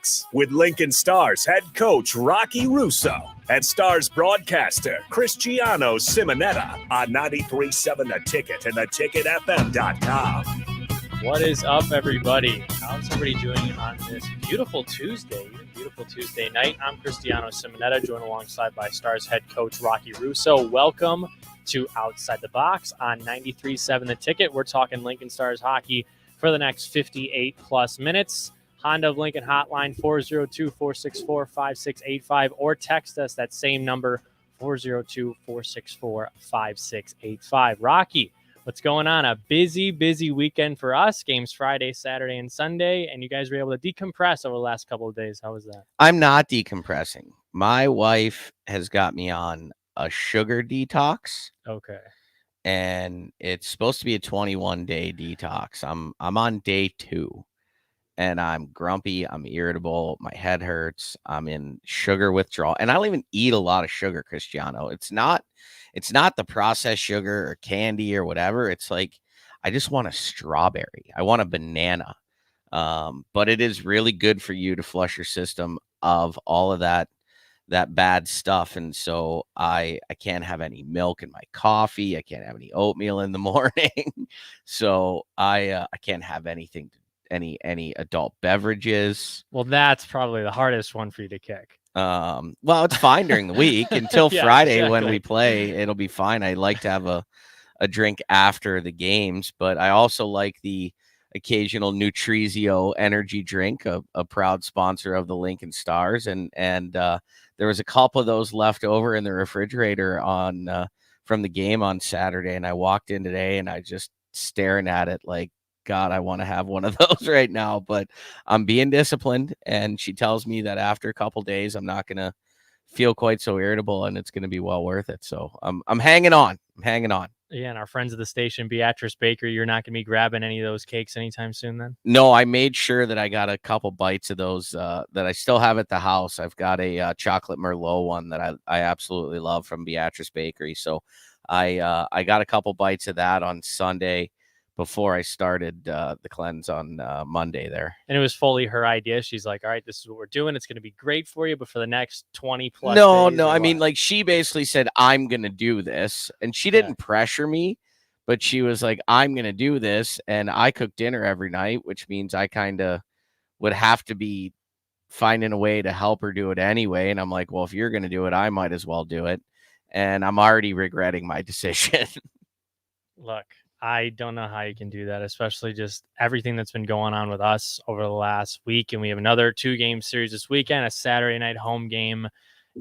Box with Lincoln Stars head coach Rocky Russo and Stars broadcaster Cristiano Simonetta on 93.7 The Ticket and theticketfm.com. What is up, everybody? How's everybody doing on this beautiful Tuesday night? I'm Cristiano Simonetta, joined alongside by Stars head coach Rocky Russo. Welcome to Outside the Box on 93.7 The Ticket. We're talking Lincoln Stars hockey for the next 58 plus minutes. Honda of Lincoln hotline 402-464-5685 or text us that same number 402-464-5685. Rocky, what's going on? A busy weekend for us. Games Friday, Saturday, and Sunday, and you guys were able to decompress over the last couple of days. How was that? I'm not decompressing. My wife has got me on a sugar detox. Okay. And it's supposed to be a 21-day detox. I'm on day 2. And I'm grumpy, I'm irritable, my head hurts, I'm in sugar withdrawal. And I don't even eat a lot of sugar, Cristiano. It's not the processed sugar or candy or whatever. It's like I just want a strawberry. I want a banana. But it is really good for you to flush your system of all of that bad stuff. And so I can't have any milk in my coffee. I can't have any oatmeal in the morning. So I can't have anything any adult beverages. Well, that's probably the hardest one for you to kick. Well, it's fine during the week until Yeah, Friday exactly. when we play. It'll be fine. I like to have a drink after the games, but I also like the occasional Nutrizio energy drink, a proud sponsor of the Lincoln Stars, and there was a couple of those left over in the refrigerator on from the game on Saturday, and I walked in today and I just staring at it like, God, I want to have one of those right now, but I'm being disciplined. And she tells me that after a couple days, I'm not going to feel quite so irritable and it's going to be well worth it. So I'm hanging on. Yeah. And our friends at the station, Beatrice Baker, you're not going to be grabbing any of those cakes anytime soon then? No, I made sure that I got a couple bites of those that I still have at the house. I've got a chocolate Merlot one that I absolutely love from Beatrice Bakery. So I got a couple bites of that on Sunday before I started the cleanse on Monday there. And it was fully her idea. She's like, all right, this is what we're doing. It's going to be great for you, but for the next 20 plus No, days. I mean, like, she basically said, I'm going to do this. And she didn't pressure me, but she was like, I'm going to do this. And I cook dinner every night, which means I kind of would have to be finding a way to help her do it anyway. And I'm like, well, if you're going to do it, I might as well do it. And I'm already regretting my decision. Look, I don't know how you can do that, especially just everything that's been going on with us over the last week. And we have another 2-game series this weekend, a Saturday night home game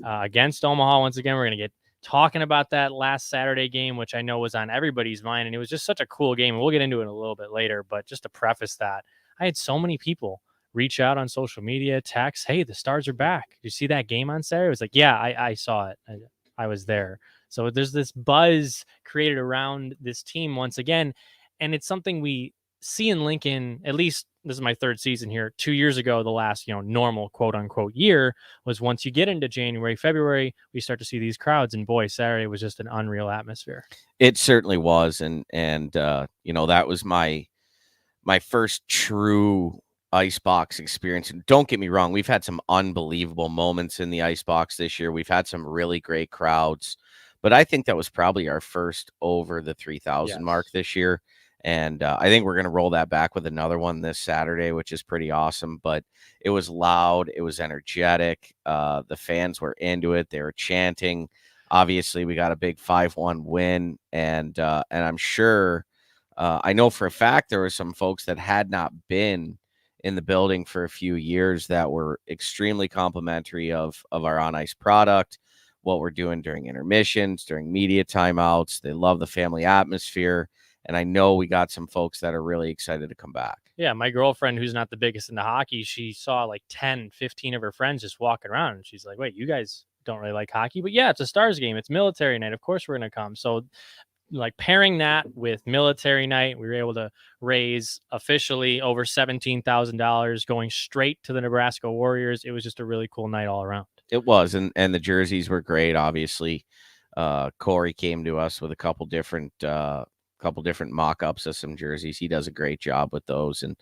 against Omaha. Once again, we're going to get talking about that last Saturday game, which I know was on everybody's mind. And it was just such a cool game. And we'll get into it a little bit later. But just to preface that, I had so many people reach out on social media, text, hey, the Stars are back. Did you see that game on Saturday? It was like, yeah, I saw it. I was there. So there's this buzz created around this team once again. And it's something we see in Lincoln, at least this is my 3rd season here. 2 years ago, the last, normal quote unquote year was once you get into January, February, we start to see these crowds. And boy, Saturday was just an unreal atmosphere. It certainly was. And that was my first true Icebox experience. And don't get me wrong, we've had some unbelievable moments in the Icebox this year. We've had some really great crowds. But I think that was probably our first over the 3,000 mark this year. And I think we're going to roll that back with another one this Saturday, which is pretty awesome. But it was loud. It was energetic. The fans were into it. They were chanting. Obviously, we got a big 5-1 win. And I'm sure, I know for a fact there were some folks that had not been in the building for a few years that were extremely complimentary of our on-ice product, what we're doing during intermissions, during media timeouts. They love the family atmosphere. And I know we got some folks that are really excited to come back. Yeah, my girlfriend, who's not the biggest into hockey, she saw like 10, 15 of her friends just walking around. And she's like, wait, you guys don't really like hockey? But yeah, it's a Stars game. It's military night. Of course we're going to come. So like pairing that with military night, we were able to raise officially over $17,000 going straight to the Nebraska Warriors. It was just a really cool night all around. It was. And the jerseys were great. Obviously, Corey came to us with a couple different couple different mock-ups of some jerseys. He does a great job with those, and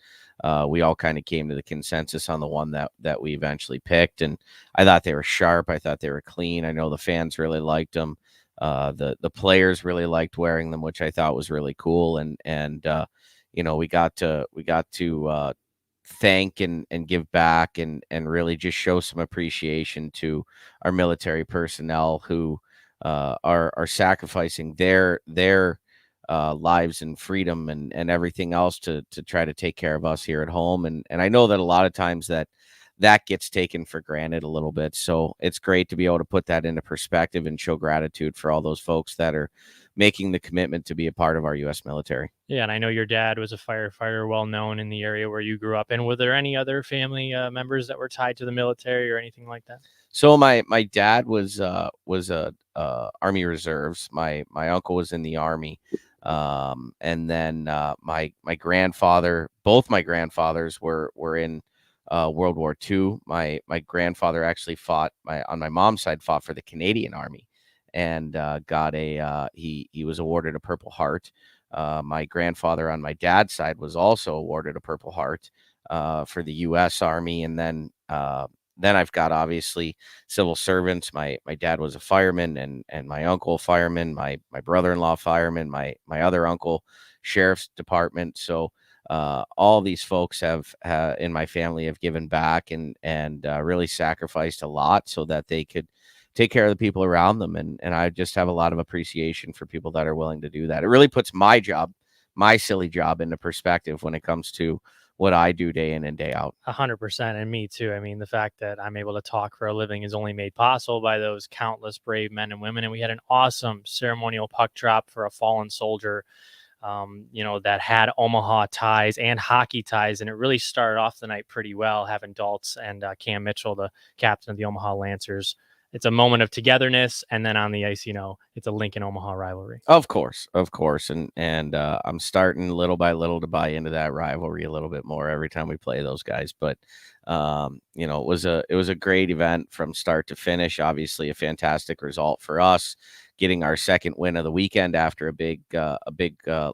we all kind of came to the consensus on the one that we eventually picked. And I thought they were sharp. I thought they were clean. I know the fans really liked them. The players really liked wearing them, which I thought was really cool. And we got to thank and give back and really just show some appreciation to our military personnel who are sacrificing their lives and freedom and everything else to try to take care of us here at home. And I know that a lot of times that gets taken for granted a little bit. So it's great to be able to put that into perspective and show gratitude for all those folks that are making the commitment to be a part of our U.S. military. Yeah, and I know your dad was a firefighter, well known in the area where you grew up. And were there any other family members that were tied to the military or anything like that? So my dad was Army Reserves. My uncle was in the Army, and then my grandfather, both my grandfathers were in World War II. My grandfather actually on my mom's side fought for the Canadian Army, and got he was awarded a Purple Heart. My grandfather on my dad's side was also awarded a Purple Heart for the U.S. Army, and then I've got obviously civil servants. My dad was a fireman, and my uncle fireman, my brother-in-law fireman, my other uncle sheriff's department. So all these folks have in my family have given back and really sacrificed a lot so that they could take care of the people around them. And I just have a lot of appreciation for people that are willing to do that. It really puts my silly job into perspective when it comes to what I do day in and day out. 100%. And me too. I mean, the fact that I'm able to talk for a living is only made possible by those countless brave men and women. And we had an awesome ceremonial puck drop for a fallen soldier, that had Omaha ties and hockey ties. And it really started off the night pretty well, having Daltz and Cam Mitchell, the captain of the Omaha Lancers. It's a moment of togetherness, and then on the ice, it's a Lincoln Omaha rivalry. Of course, and I'm starting little by little to buy into that rivalry a little bit more every time we play those guys. But it was a great event from start to finish. Obviously, a fantastic result for us, getting our second win of the weekend after a big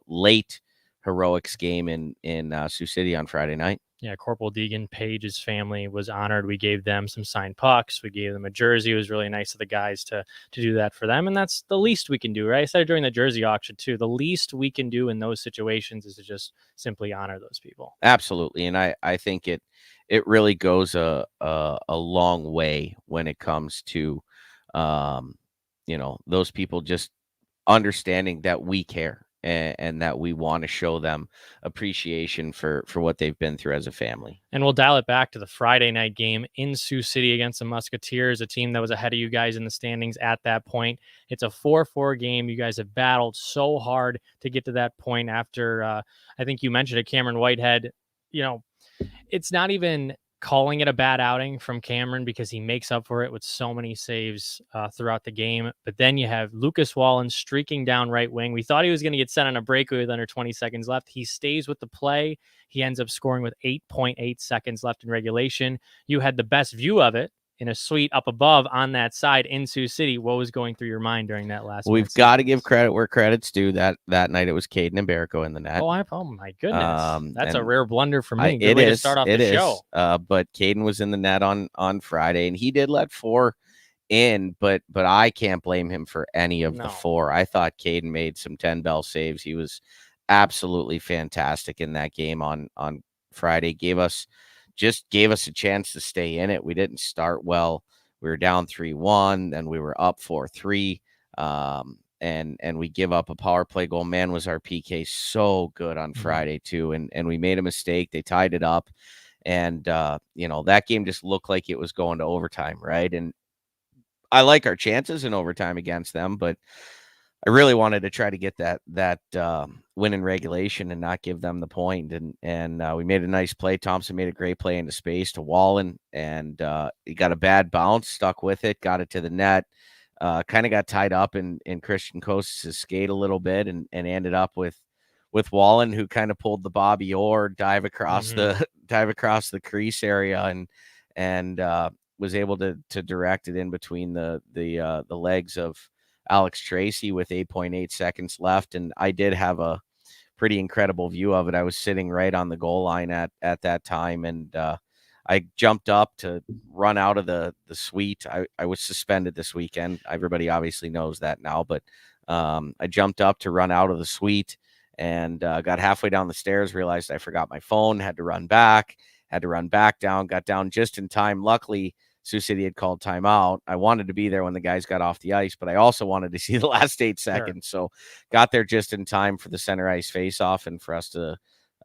late heroics game in Sioux City on Friday night. Yeah, Corporal Deegan Page's family was honored. We gave them some signed pucks. We gave them a jersey. It was really nice of the guys to do that for them. And that's the least we can do, right? I said during the jersey auction too, the least we can do in those situations is to just simply honor those people. Absolutely. And I think it really goes a long way when it comes to, those people just understanding that we care. And that we want to show them appreciation for what they've been through as a family. And we'll dial it back to the Friday night game in Sioux City against the Musketeers, a team that was ahead of you guys in the standings at that point. It's a 4-4 game. You guys have battled so hard to get to that point after, I think you mentioned it, Cameron Whitehead. It's not even calling it a bad outing from Cameron because he makes up for it with so many saves throughout the game. But then you have Lucas Wallen streaking down right wing. We thought he was going to get sent on a breakaway with under 20 seconds left. He stays with the play. He ends up scoring with 8.8 seconds left in regulation. You had the best view of it in a suite up above on that side in Sioux City. What was going through your mind during that last? We've got to give credit where credit's due. That night it was Caden and Barrico in the net. Oh my goodness, that's a rare blunder for me. Good way to start off the show. But Caden was in the net on Friday, and he did let 4 in, but I can't blame him for any of the 4. I thought Caden made some 10-bell saves. He was absolutely fantastic in that game on Friday. Gave us a chance to stay in it. We didn't start well. We were down 3-1, then we were up 4-3, and we give up a power play goal. Man, was our PK so good on Friday too, and we made a mistake. They tied it up, and that game just looked like it was going to overtime, right? And I like our chances in overtime against them, but I really wanted to try to get that win in regulation and not give them the point. And we made a nice play. Thompson made a great play into space to Wallen, and he got a bad bounce, stuck with it, got it to the net, kind of got tied up in Christian Kostis' skate a little bit, and ended up with Wallen, who kind of pulled the Bobby Orr dive across the crease area and was able to direct it in between the legs of Alex Tracy with 8.8 seconds left. And I did have a pretty incredible view of it. I was sitting right on the goal line at that time. And I jumped up to run out of the suite. I was suspended this weekend. Everybody obviously knows that now, but I jumped up to run out of the suite and got halfway down the stairs, realized I forgot my phone, had to run back down, got down just in time. Luckily, Sioux City had called timeout. I wanted to be there when the guys got off the ice, but I also wanted to see the last 8 seconds. Sure. So got there just in time for the center ice faceoff and for us to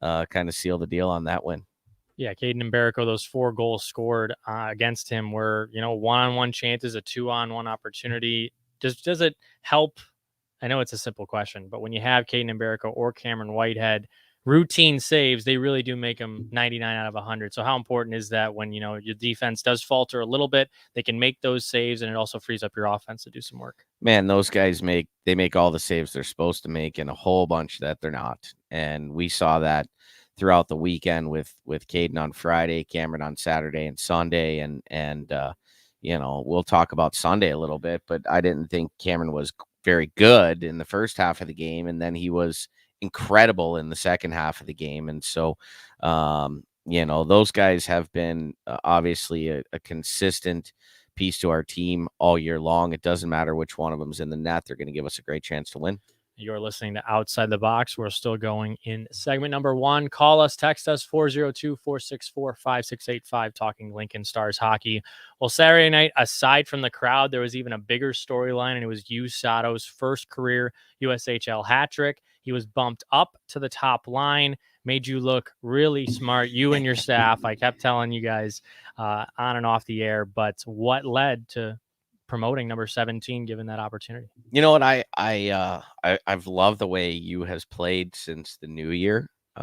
kind of seal the deal on that win. Yeah, Caden Mbarico, those 4 goals scored against him were, one-on-one chances, a 2-on-1 opportunity. Does it help? I know it's a simple question, but when you have Caden Mbarico or Cameron Whitehead, routine saves, they really do make them 99 out of 100. So how important is that when, your defense does falter a little bit, they can make those saves, and it also frees up your offense to do some work? Man, those guys make all the saves they're supposed to make and a whole bunch that they're not. And we saw that throughout the weekend with Caden on Friday, Cameron on Saturday and Sunday. And we'll talk about Sunday a little bit, but I didn't think Cameron was very good in the first half of the game. And then he was incredible in the second half of the game. And so, those guys have been obviously a consistent piece to our team all year long. It doesn't matter which one of them's in the net. They're going to give us a great chance to win. You're listening to Outside the Box. We're still going in segment number 1. Call us, text us, 402-464-5685, talking Lincoln Stars hockey. Well, Saturday night, aside from the crowd, there was even a bigger storyline, and it was Yu Sato's first career USHL hat trick. He was bumped up to the top line, made you look really smart, you and your staff. I kept telling you guys on and off the air, but what led to promoting number 17, given that opportunity? You know what? I've loved the way Yu has played since the new year. He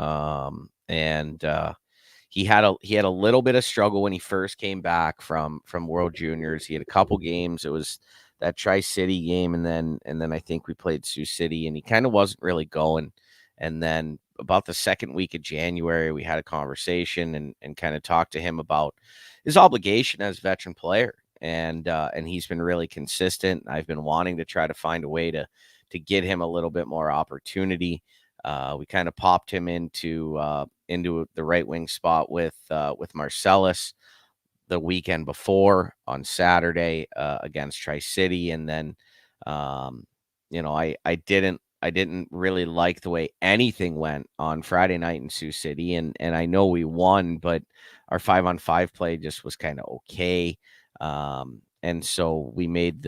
had a little bit of struggle when he first came back from World Juniors. He had a couple games. It was that Tri-City game, and then I think we played Sioux City, and he kind of wasn't really going. And then about the second week of January, we had a conversation and kind of talked to him about his obligation as a veteran player. And he's been really consistent. I've been wanting to try to find a way to get him a little bit more opportunity. We kind of popped him into the right wing spot with Marcellus the weekend before on Saturday against Tri-City, and then I didn't really like the way anything went on Friday night in Sioux City, and I know we won, but our 5-on-5 play just was kind of okay. And so we made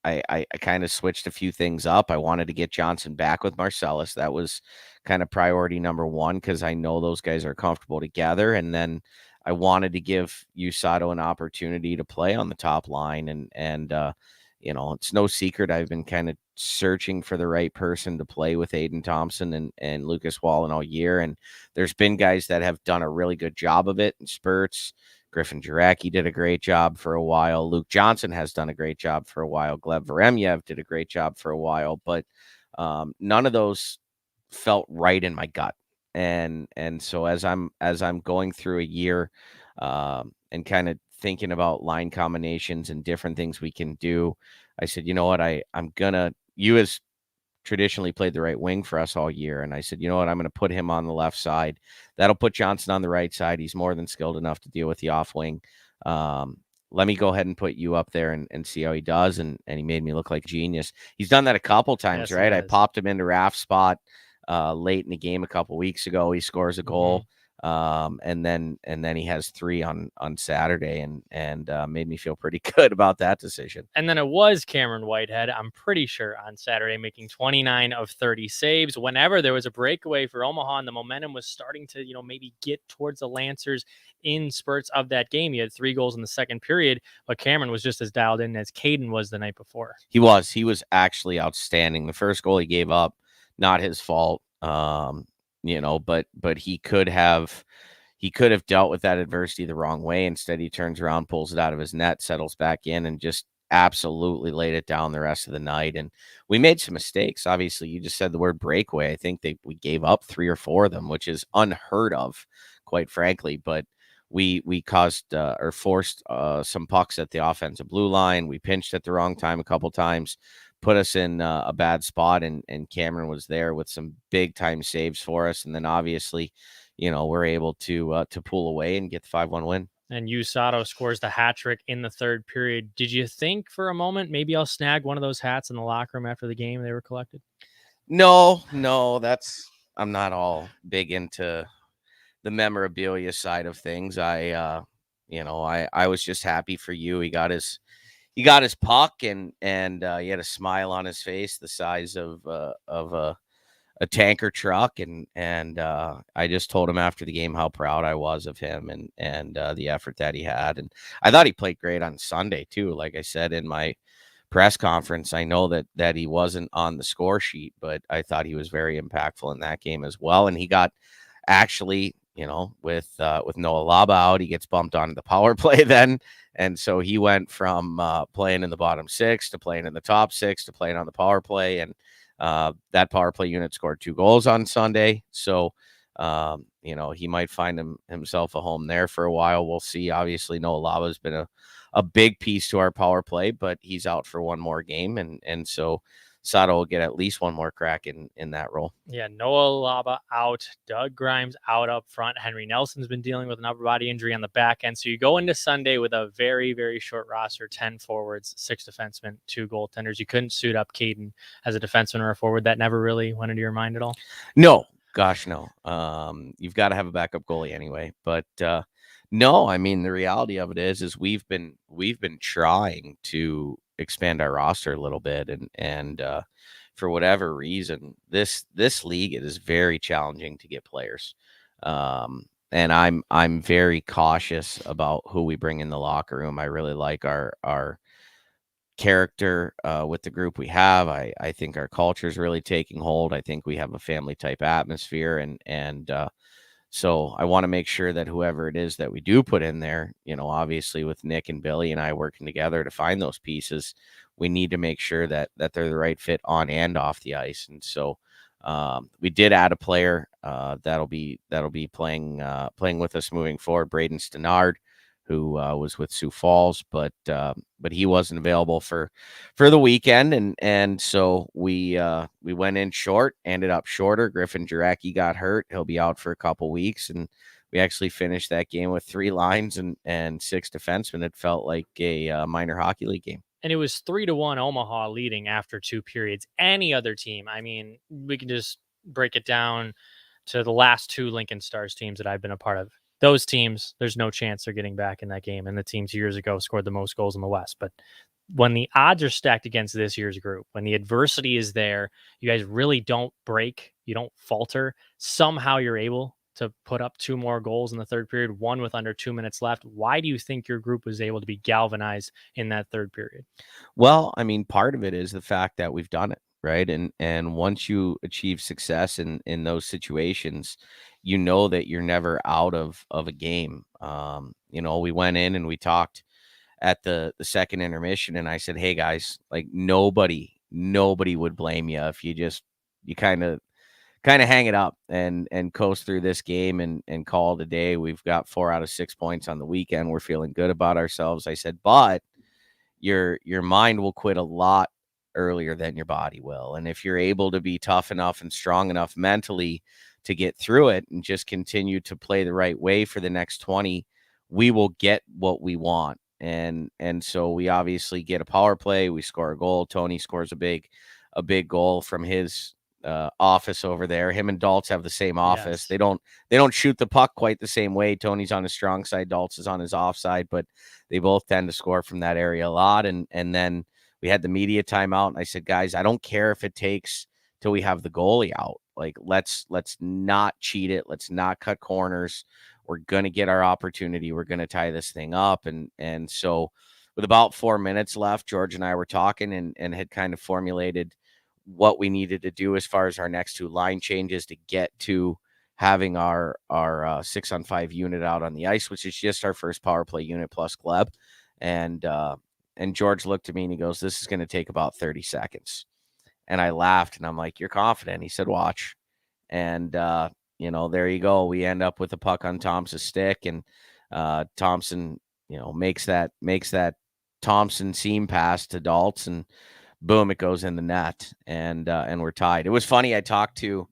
I kind of switched a few things up. I wanted to get Johnson back with Marcellus. That was kind of priority number 1, because I know those guys are comfortable together. And then I wanted to give Yu Sato an opportunity to play on the top line. And it's no secret I've been kind of searching for the right person to play with Aiden Thompson and Lucas Wallen all year. And there's been guys that have done a really good job of it in spurts. Griffin Jaracki did a great job for a while. Luke Johnson has done a great job for a while. Gleb Varemyev did a great job for a while, but none of those felt right in my gut. And so as I'm going through a year and kind of thinking about line combinations and different things we can do, I said, you know what, you has traditionally played the right wing for us all year. And I said, you know what, I'm going to put him on the left side. That'll put Johnson on the right side. He's more than skilled enough to deal with the off wing. Let me go ahead and put you up there and see how he does. And he made me look like a genius. He's done that a couple times, yes, right? I popped him into Raph's spot late in the game a couple weeks ago. He scores a goal. And then he has 3 on Saturday and made me feel pretty good about that decision. And then it was Cameron Whitehead, I'm pretty sure, on Saturday, making 29 of 30 saves. Whenever there was a breakaway for Omaha and the momentum was starting to, maybe get towards the Lancers in spurts of that game. He had 3 goals in the second period, but Cameron was just as dialed in as Caden was the night before. He was actually outstanding. The first goal he gave up, not his fault. But he could have dealt with that adversity the wrong way. Instead, he turns around, pulls it out of his net, settles back in, and just absolutely laid it down the rest of the night. And we made some mistakes. Obviously, you just said the word breakaway. I think we gave up 3 or 4 of them, which is unheard of, quite frankly. But we caused or forced some pucks at the offensive blue line. We pinched at the wrong time a couple times, put us in a bad spot, and Cameron was there with some big time saves for us. And then obviously, we're able to pull away and get the 5-1 win. And USADA scores the hat trick in the third period. Did you think for a moment maybe I'll snag one of those hats in the locker room after the game they were collected? No, I'm not all big into the memorabilia side of things. I was just happy for you. He got his puck, and he had a smile on his face the size of a tanker truck, and I just told him after the game how proud I was of him and the effort that he had. And I thought he played great on Sunday too. Like I said in my press conference, I know that he wasn't on the score sheet, but I thought he was very impactful in that game as well. And he got actually, with Noah Laba out, he gets bumped onto the power play then. And so he went from playing in the bottom six to playing in the top six to playing on the power play. And that power play unit scored 2 goals on Sunday. So, he might find himself a home there for a while. We'll see. Obviously, Noah Laba has been a big piece to our power play, but he's out for one more game. And so Sato will get at least one more crack in that role. Yeah, Noah Laba out, Doug Grimes out up front. Henry Nelson's been dealing with an upper body injury on the back end. So you go into Sunday with a very, very short roster, 10 forwards, 6 defensemen, 2 goaltenders. You couldn't suit up Caden as a defenseman or a forward. That never really went into your mind at all? No, gosh, no. You've got to have a backup goalie anyway. But no, I mean, the reality of it is we've been trying to expand our roster a little bit, and for whatever reason, this league, it is very challenging to get players, and I'm very cautious about who we bring in the locker room. I really like our character with the group we have. I think our culture is really taking hold. I think we have a family type atmosphere, and so I want to make sure that whoever it is that we do put in there, obviously with Nick and Billy and I working together to find those pieces, we need to make sure that they're the right fit on and off the ice. And so we did add a player that'll be playing with us moving forward, Braden Stenard, who was with Sioux Falls, but he wasn't available for the weekend, and so we went in short, ended up shorter. Griffin Jarecki got hurt; he'll be out for a couple weeks, and we actually finished that game with 3 lines and 6 defensemen. It felt like a minor hockey league game. And it was 3-1 Omaha leading after 2 periods. Any other team, I mean, we can just break it down to the last 2 Lincoln Stars teams that I've been a part of. Those teams, there's no chance they're getting back in that game. And the teams years ago scored the most goals in the West. But when the odds are stacked against this year's group, when the adversity is there, you guys really don't break, you don't falter. Somehow you're able to put up 2 more goals in the third period, 1 with under 2 minutes left. Why do you think your group was able to be galvanized in that third period? Well, I mean, part of it is the fact that we've done it, right? And once you achieve success in those situations, that you're never out of a game. We went in and we talked at the second intermission, and I said, hey guys, like nobody would blame you if you kind of hang it up and coast through this game and call it a day. We've got 4 out of 6 points on the weekend. We're feeling good about ourselves. I said, but your mind will quit a lot earlier than your body will. And if you're able to be tough enough and strong enough mentally to get through it and just continue to play the right way for the next 20, we will get what we want. And so we obviously get a power play. We score a goal. Tony scores a big goal from his office over there. Him and Daltz have the same office. Yes. They don't shoot the puck quite the same way. Tony's on his strong side, Daltz is on his offside, but they both tend to score from that area a lot. And then we had the media timeout, and I said, guys, I don't care if it takes till we have the goalie out. Like, let's not cheat it. Let's not cut corners. We're going to get our opportunity. We're going to tie this thing up. And so with about 4 minutes left, George and I were talking and had kind of formulated what we needed to do as far as our next 2 line changes to get to having our 6-on-5 unit out on the ice, which is just our first power play unit plus Gleb. And George looked at me and he goes, this is going to take about 30 seconds. And I laughed and I'm like, you're confident? He said, watch. And, there you go. We end up with a puck on Tom's stick. And Thompson, makes that Thompson seam pass to Daltz, and boom, it goes in the net, and we're tied. It was funny. I talked to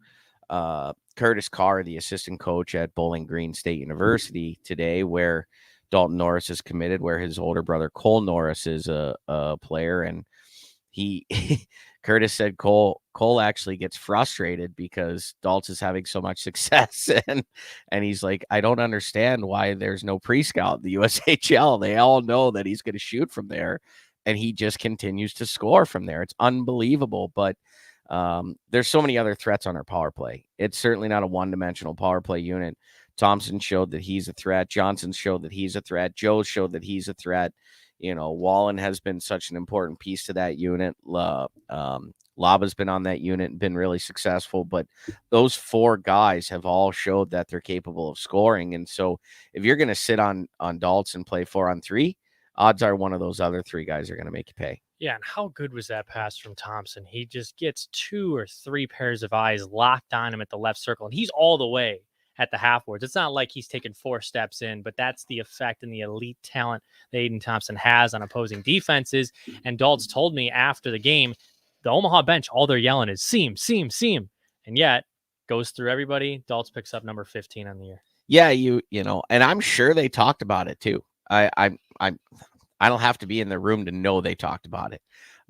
Curtis Carr, the assistant coach at Bowling Green State University today, where Dalton Norris is committed, where his older brother Cole Norris is a player, and he Curtis said Cole actually gets frustrated because Daltz is having so much success, and he's like, I don't understand why there's no pre-scout in the USHL. They all know that he's going to shoot from there, and he just continues to score from there. It's unbelievable. But there's so many other threats on our power play. It's certainly not a one-dimensional power play unit. Thompson showed that he's a threat. Johnson showed that he's a threat. Joe showed that he's a threat. Wallen has been such an important piece to that unit. Laba's been on that unit and been really successful, but those four guys have all showed that they're capable of scoring. And so if you're going to sit on Daltz and play 4-on-3, odds are one of those other three guys are going to make you pay. Yeah, and how good was that pass from Thompson? He just gets 2 or 3 pairs of eyes locked on him at the left circle, and he's all the way at the half boards. It's not like he's taken 4 steps in, but that's the effect and the elite talent that Aiden Thompson has on opposing defenses. And Daltz told me after the game, the Omaha bench, all they're yelling is seam, seam, seam. And yet goes through everybody. Daltz picks up number 15 on the year. Yeah, and I'm sure they talked about it too. I don't have to be in the room to know they talked about it.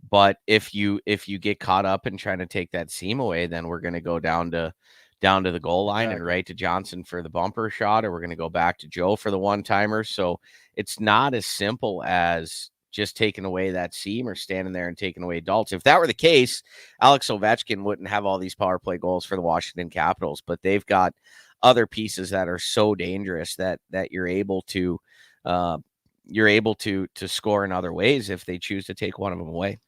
But if you get caught up in trying to take that seam away, then we're going to go down to the goal line and right to Johnson for the bumper shot, or we're going to go back to Joe for the one-timer. So it's not as simple as just taking away that seam or standing there and taking away Daltz. If that were the case, Alex Ovechkin wouldn't have all these power play goals for the Washington Capitals, but they've got other pieces that are so dangerous that you're able to score in other ways if they choose to take one of them away.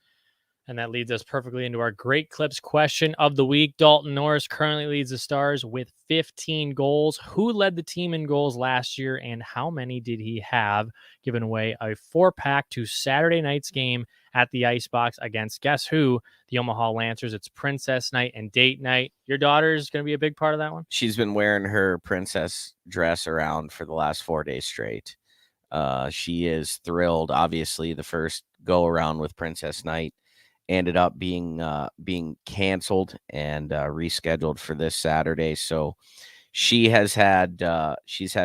And that leads us perfectly into our Great Clips question of the week. Dalton Norris currently leads the Stars with 15 goals. Who led the team in goals last year, and how many did he have? Giving away a 4-pack to Saturday night's game at the Icebox against, guess who? The Omaha Lancers. It's Princess Night and Date Night. Your daughter's going to be a big part of that one? She's been wearing her princess dress around for the last 4 days straight. She is thrilled. Obviously, the first go-around with Princess Night ended up being canceled and rescheduled for this Saturday. So she's had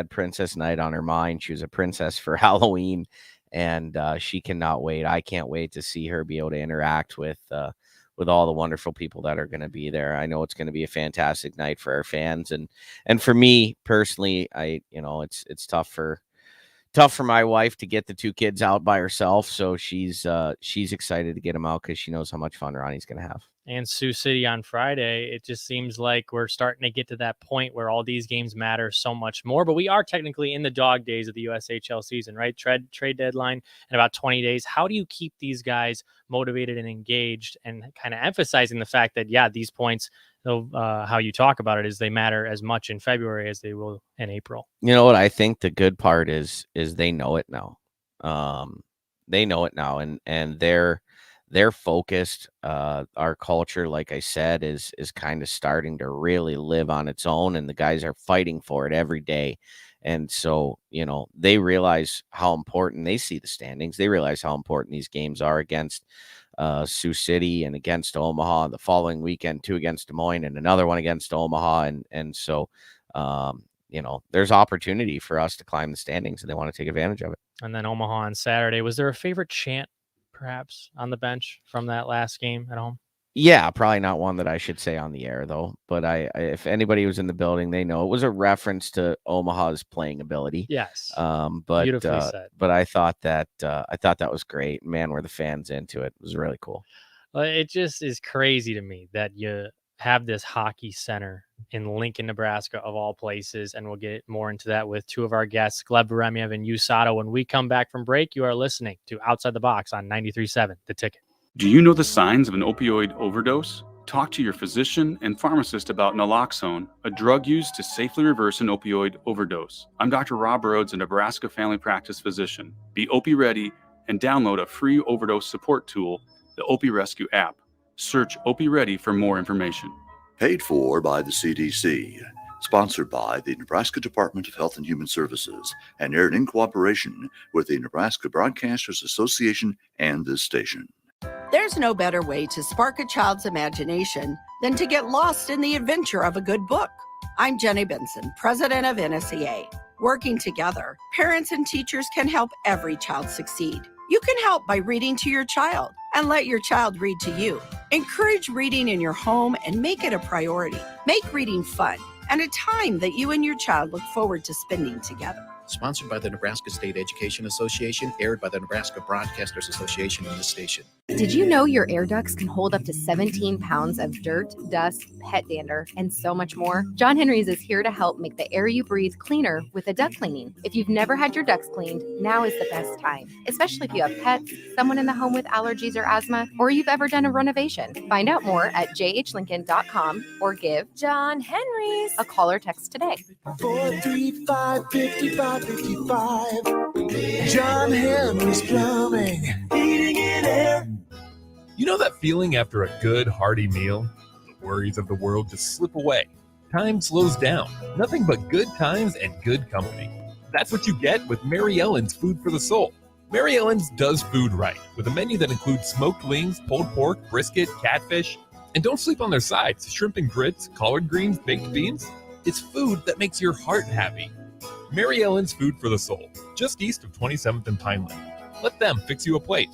Princess Night on her mind. She was a princess for Halloween, and she cannot wait. I can't wait to see her be able to interact with all the wonderful people that are going to be there. I know it's going to be a fantastic night for our fans, and for me personally, it's tough for my wife to get the 2 kids out by herself. So she's excited to get them out because she knows how much fun Ronnie's going to have. And Sioux City on Friday, it just seems like we're starting to get to that point where all these games matter so much more. But we are technically in the dog days of the USHL season, right? Trade deadline in about 20 days. How do you keep these guys motivated and engaged, and kind of emphasizing the fact that, yeah, these points, how you talk about it, is they matter as much in February as they will in April? You know what? I think the good part is they know it now. They know it now, and they're focused. Our culture, like I said, is kind of starting to really live on its own, and the guys are fighting for it every day. And so, they realize how important, they see the standings. They realize how important these games are against Sioux City and against Omaha, and the following weekend 2 against Des Moines and another one against Omaha. And so, there's opportunity for us to climb the standings, and they want to take advantage of it. And then Omaha on Saturday. Was there a favorite chant perhaps on the bench from that last game at home? Yeah, probably not one that I should say on the air though, but if anybody was in the building, they know it was a reference to Omaha's playing ability. Yes. But beautifully said. But I thought that was great. Man, were the fans into it. It was really cool. Well, it just is crazy to me that you have this hockey center in Lincoln, Nebraska, of all places, and we'll get more into that with 2 of our guests, Gleb Veremyev and USADA. When we come back from break, you are listening to Outside the Box on 93.7 The Ticket. Do you know the signs of an opioid overdose? Talk to your physician and pharmacist about naloxone, a drug used to safely reverse an opioid overdose. I'm Dr. Rob Rhodes, a Nebraska family practice physician. Be Opie ready and download a free overdose support tool, the Opie Rescue app. Search Opie Ready for more information. Paid for by the CDC. Sponsored by the Nebraska Department of Health and Human Services and aired in cooperation with the Nebraska Broadcasters Association and this station. There's no better way to spark a child's imagination than to get lost in the adventure of a good book. I'm Jenny Benson, president of NSEA. Working together, parents and teachers can help every child succeed. You can help by reading to your child and let your child read to you. Encourage reading in your home and make it a priority. Make reading fun and a time that you and your child look forward to spending together. Sponsored by the Nebraska State Education Association, aired by the Nebraska Broadcasters Association and this station. Did you know your air ducts can hold up to 17 pounds of dirt, dust, pet dander, and so much more? John Henry's is here to help make the air you breathe cleaner with a duct cleaning. If you've never had your ducts cleaned, now is the best time, especially if you have pets, someone in the home with allergies or asthma, or you've ever done a renovation. Find out more at jhlincoln.com or give John Henry's a call or text today. 435-5555. John Henry's Plumbing, Heating and Air. You know that feeling after a good, hearty meal? The worries of the world just slip away. Time slows down. Nothing but good times and good company. That's what you get with Mary Ellen's Food for the Soul. Mary Ellen's does food right, with a menu that includes smoked wings, pulled pork, brisket, catfish. And don't sleep on their sides, shrimp and grits, collard greens, baked beans. It's food that makes your heart happy. Mary Ellen's Food for the Soul, just east of 27th and Pineland. Let them fix you a plate.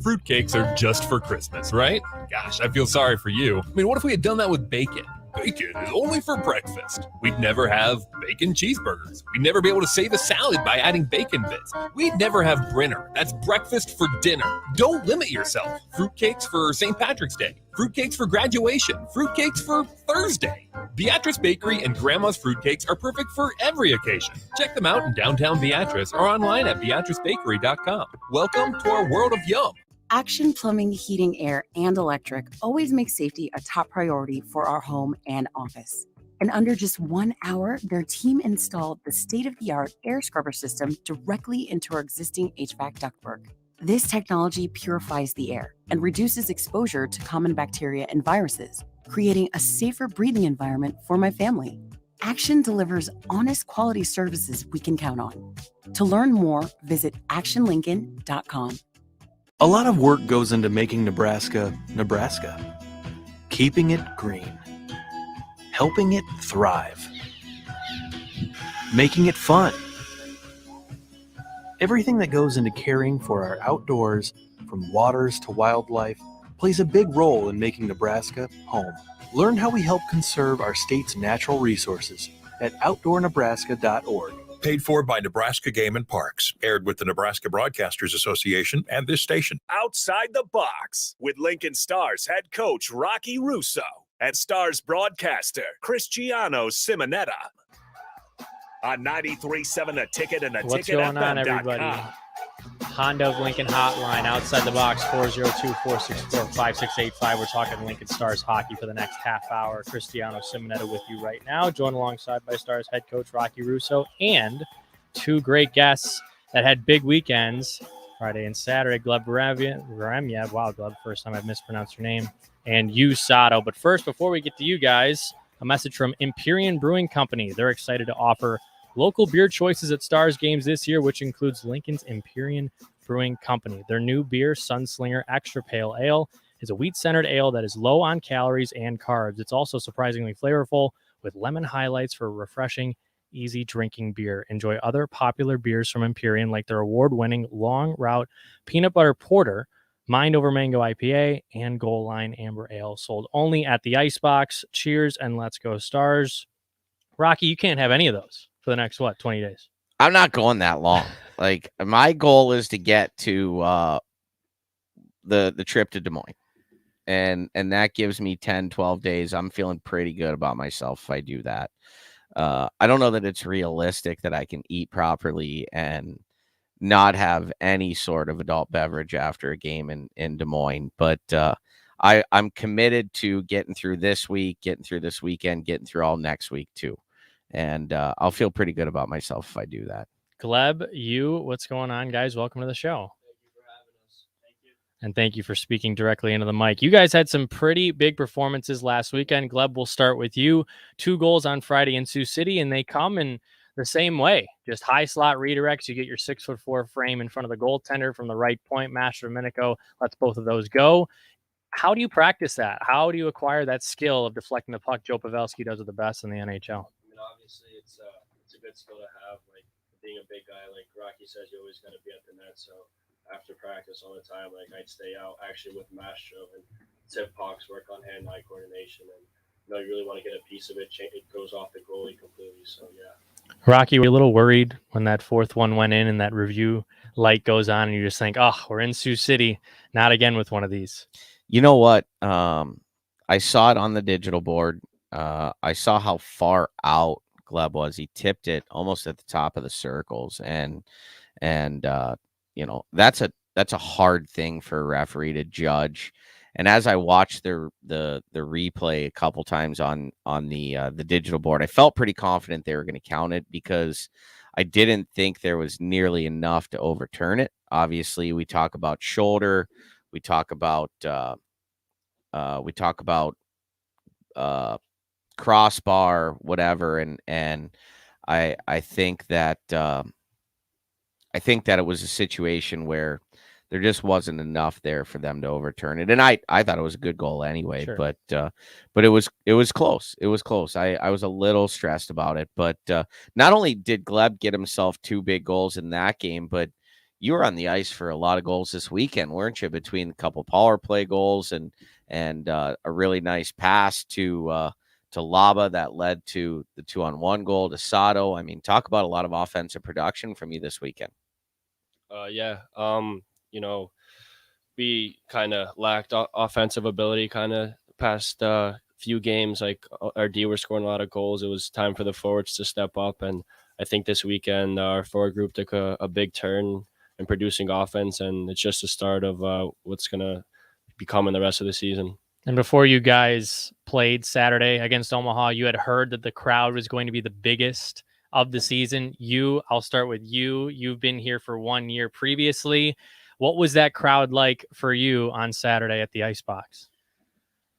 Fruitcakes are just for Christmas, right? Gosh, I feel sorry for you. I mean, what if we had done that with bacon? Bacon is only for breakfast. We'd never have bacon cheeseburgers. We'd never be able to save a salad by adding bacon bits. We'd never have Brinner. That's breakfast for dinner. Don't limit yourself. Fruitcakes for St. Patrick's Day. Fruitcakes for graduation. Fruitcakes for Thursday. Beatrice Bakery and Grandma's Fruitcakes are perfect for every occasion. Check them out in downtown Beatrice or online at beatricebakery.com. Welcome to our world of yum. Action Plumbing, Heating, Air, and Electric always makes safety a top priority for our home and office. In under just 1 hour, their team installed the state-of-the-art air scrubber system directly into our existing HVAC ductwork. This technology purifies the air and reduces exposure to common bacteria and viruses, creating a safer breathing environment for my family. Action delivers honest quality services we can count on. To learn more, visit actionlincoln.com. A lot of work goes into making Nebraska, Nebraska. Keeping it green. Helping it thrive. Making it fun. Everything that goes into caring for our outdoors, from waters to wildlife, plays a big role in making Nebraska home. Learn how we help conserve our state's natural resources at outdoornebraska.org. Paid for by Nebraska Game and Parks. Aired with the Nebraska Broadcasters Association and this station. Outside the Box with Lincoln Stars head coach Rocky Russo and Stars broadcaster Cristiano Simonetta. On 93.7 The Ticket and the What's Ticket going on, everybody? Honda of Lincoln hotline, outside the box, 402-464-5685. We're talking Lincoln Stars hockey for the next half hour. Cristiano Simonetta with you right now, joined alongside by Stars head coach Rocky Russo and two great guests that had big weekends Friday and Saturday. Gleb Varemyev. Wow, Gleb, first time I've mispronounced your name. And Yu Sato. But first, before we get to you guys, a message from Empyrean Brewing Company. They're excited to offer local beer choices at Stars games this year, which includes Lincoln's Empyrean Brewing Company. Their new beer, Sunslinger Extra Pale Ale, is a wheat-centered ale that is low on calories and carbs. It's also surprisingly flavorful with lemon highlights for refreshing, easy drinking beer. Enjoy other popular beers from Empyrean like their award-winning Long Route Peanut Butter Porter, Mind Over Mango IPA, and Goal Line Amber Ale, sold only at the Icebox. Cheers and let's go Stars. Rocky, you can't have any of those for the next, 20 days? I'm not going that long. Like, my goal is to get to the trip to Des Moines. And that gives me 10, 12 days. I'm feeling pretty good about myself if I do that. I don't know that it's realistic that I can eat properly and not have any sort of adult beverage after a game in Des Moines. But I'm committed to getting through this week, getting through this weekend, getting through all next week too. And I'll feel pretty good about myself if I do that. Gleb, what's going on, guys? Welcome to the show. Thank you for having us. Thank you. And thank you for speaking directly into the mic. You guys had some pretty big performances last weekend. Gleb, we'll start with you. 2 goals on Friday in Sioux City, and they come in the same way. Just high slot redirects. You get your 6'4" frame in front of the goaltender from the right point. Master Domenico lets both of those go. How do you practice that? How do you acquire that skill of deflecting the puck Joe Pavelski does with the best in the NHL? I mean, obviously, it's a good skill to have. Like, being a big guy, like Rocky says, you always got to be at the net. So after practice all the time, like I'd stay out actually with Mastro and tip pucks, work on hand-eye coordination, and you really want to get a piece of it. It goes off the goalie completely. So yeah. Rocky, were you a little worried when that 4th one went in and that review light goes on, and you just think, "Oh, we're in Sioux City, not again with one of these." You know what? I saw it on the digital board. I saw how far out Gleb was. He tipped it almost at the top of the circles, and that's a hard thing for a referee to judge. And as I watched the replay a couple times on the digital board, I felt pretty confident they were going to count it because I didn't think there was nearly enough to overturn it. Obviously, we talk about shoulder, we talk about crossbar, whatever, and I think that it was a situation where there just wasn't enough there for them to overturn it. And I thought it was a good goal anyway, Sure. but it was close. It was close. I was a little stressed about it, but not only did Gleb get himself 2 big goals in that game, but you were on the ice for a lot of goals this weekend, weren't you? Between a couple power play goals and a really nice pass to Laba that led to the 2-on-1 goal to Sato. I mean, talk about a lot of offensive production from you this weekend. Yeah. We kind of lacked offensive ability kind of past few games. Like our D were scoring a lot of goals. It was time for the forwards to step up. And I think this weekend our forward group took a big turn in producing offense. And it's just the start of what's going to be coming the rest of the season. And before you guys played Saturday against Omaha, you had heard that the crowd was going to be the biggest of the season. I'll start with you. You've been here for 1 year previously. What was that crowd like for you on Saturday at the Icebox?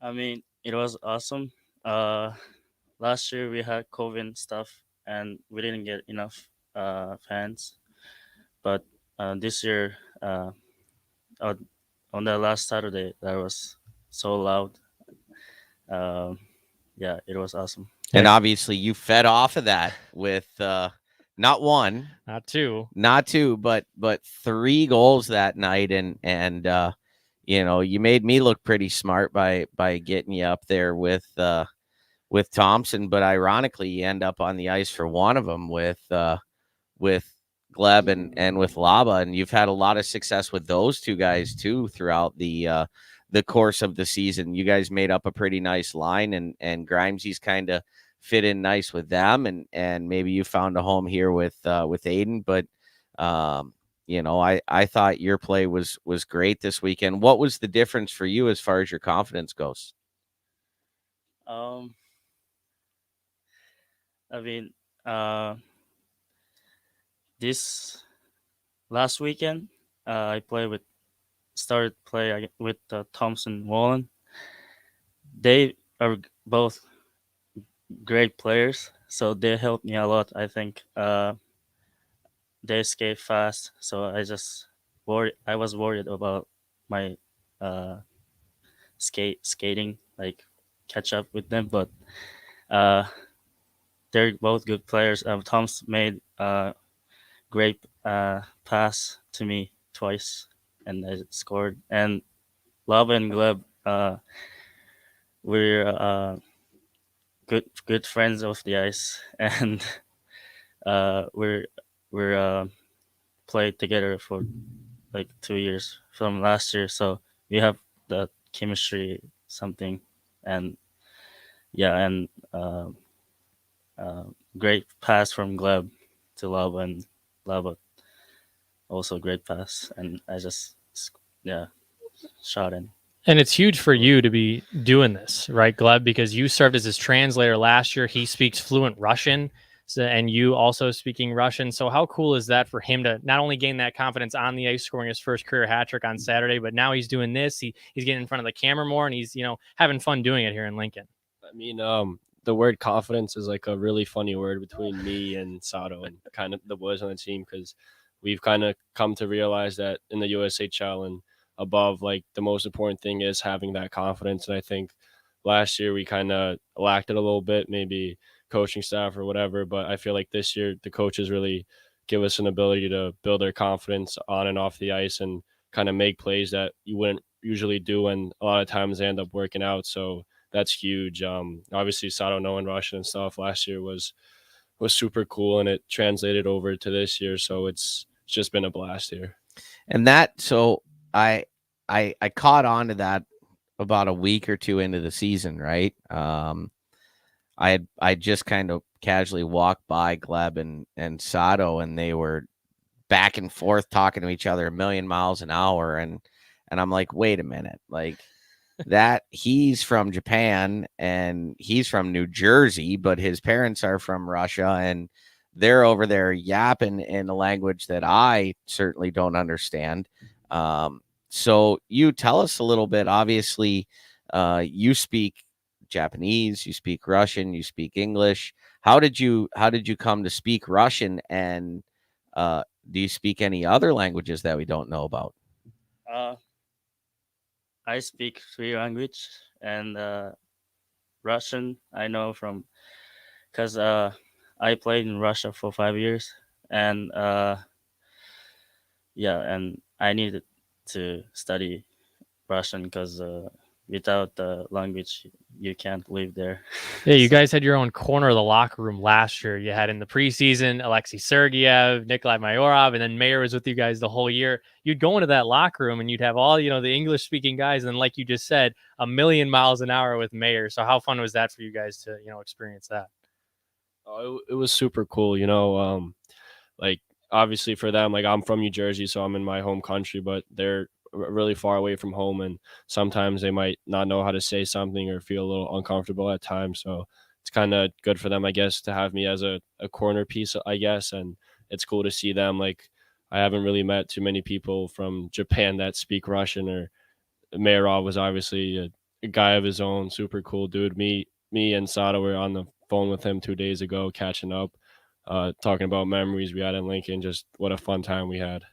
I mean, it was awesome. Last year we had COVID stuff and we didn't get enough fans. But this year, on the last Saturday, that was so loud. Yeah, it was awesome. And obviously you fed off of that with not 1, not 2, but 3 goals that night. And you made me look pretty smart by getting you up there with Thompson. But ironically, you end up on the ice for one of them with Gleb and with Laba. And you've had a lot of success with those 2 guys too throughout the course of the season. You guys made up a pretty nice line, and Grimesy's kind of fit in nice with them, and maybe you found a home here with Aiden. But I thought your play was great this weekend. What was the difference for you as far as your confidence goes? I mean, this last weekend, I started play with Thompson Wallen. They are both great players, so they helped me a lot. I think they skate fast, so I was worried about my skating, like catch up with them. But they're both good players. Tom's made a great pass to me twice, and I scored. And Laba and Gleb, we're good friends off the ice, and we're played together for like 2 years from last year, so we have the chemistry something. And great pass from Gleb to Laba, and Laba also great pass, and I just shot in. And it's huge for you to be doing this, right, Gleb? Because you served as his translator last year. He speaks fluent Russian. So, and you also speaking Russian. So how cool is that for him to not only gain that confidence on the ice, scoring his first career hat trick on Saturday, but now he's doing this. He's getting in front of the camera more, and he's, having fun doing it here in Lincoln. I mean, the word confidence is like a really funny word between me and Sato and kind of the boys on the team, because we've kind of come to realize that in the USHL and above, like the most important thing is having that confidence. And I think last year we kind of lacked it a little bit, maybe coaching staff or whatever, but I feel like this year the coaches really give us an ability to build their confidence on and off the ice and kind of make plays that you wouldn't usually do, and a lot of times they end up working out. So that's huge. Obviously Sato knowing Russian and stuff last year was super cool, and it translated over to this year, so it's just been a blast here. And that, so I caught on to that about a week or two into the season, right? I just kind of casually walked by Gleb and Sato, and they were back and forth talking to each other a million miles an hour, and I'm like, wait a minute, like that he's from Japan and he's from New Jersey, but his parents are from Russia, and they're over there yapping in a language that I certainly don't understand. So you tell us a little bit. Obviously, you speak Japanese, you speak Russian, you speak English. How did you come to speak Russian, and do you speak any other languages that we don't know about? I speak 3 languages, and Russian I know from because I played in Russia for 5 years, and and I needed to study Russian because without the language you can't live there. Yeah, you guys had your own corner of the locker room last year. You had in the preseason Alexei Sergeyev, Nikolai Mayorov, and then Mayer was with you guys the whole year. You'd go into that locker room and you'd have all, the English-speaking guys, and then, like you just said, a million miles an hour with Mayer. So how fun was that for you guys to, experience that? Oh, it was super cool. Like obviously for them, like I'm from New Jersey, so I'm in my home country, but they're really far away from home, and sometimes they might not know how to say something or feel a little uncomfortable at times. So it's kind of good for them, I guess, to have me as a corner piece, I guess. And it's cool to see them. Like I haven't really met too many people from Japan that speak Russian, or Mayorov was obviously a guy of his own, super cool dude. Me and Sato were on the phone with him 2 days ago, catching up, talking about memories we had in Lincoln. Just what a fun time we had.